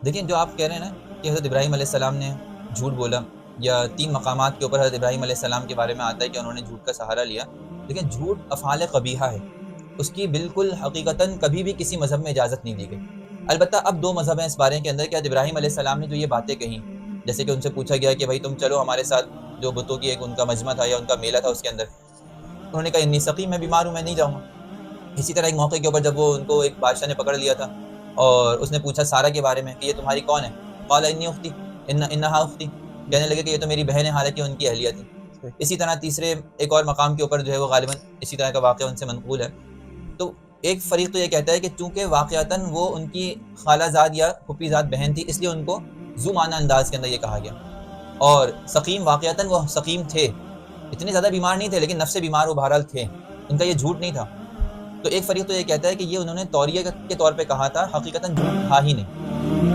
دیکھیں جو آپ کہہ رہے ہیں نا کہ حضرت ابراہیم علیہ السلام نے جھوٹ بولا، یا 3 مقامات کے اوپر حضرت ابراہیم علیہ السلام کے بارے میں آتا ہے کہ انہوں نے جھوٹ کا سہارا لیا. لیکن جھوٹ افعال قبیحہ ہے، اس کی بالکل حقیقتاً کبھی بھی کسی مذہب میں اجازت نہیں دی گئی. البتہ اب 2 مذہب ہیں اس بارے کے اندر کہ حضرت ابراہیم علیہ السلام نے جو یہ باتیں کہیں، جیسے کہ ان سے پوچھا گیا کہ بھائی تم چلو ہمارے ساتھ جو بتوں کی ایک ان کا مجمع تھا یا ان کا میلہ تھا اس کے اندر. انہوں نے کہا انی سقیم، میں بیمار ہوں، میں نہیں جاؤں گا. اسی طرح ایک موقع کے اوپر جب وہ ان کو ایک بادشاہ نے پکڑ لیا تھا اور اس نے پوچھا سارہ کے بارے میں کہ یہ تمہاری کون ہے؟ قال انی اختی، انہا اختی، کہنے لگے کہ یہ تو میری بہن ہے، حالانکہ ان کی اہلیہ تھی. اسی طرح تیسرے ایک اور مقام کے اوپر جو ہے وہ غالباً اسی طرح کا واقعہ ان سے منقول ہے. تو ایک فریق تو یہ کہتا ہے کہ چونکہ واقعتاً وہ ان کی خالہ زاد یا پھوپھی زاد بہن تھی، اس لیے ان کو ذو معنی انداز کے اندر یہ کہا گیا. اور سقیم واقعتاً وہ سقیم تھے، اتنے زیادہ بیمار نہیں تھے لیکن نفس بیمار وہ بہرحال تھے، ان کا یہ جھوٹ نہیں تھا. تو ایک فریق تو یہ کہتا ہے کہ یہ انہوں نے توریہ کے طور پہ کہا تھا، حقیقتاً جھوٹ تھا ہی نہیں.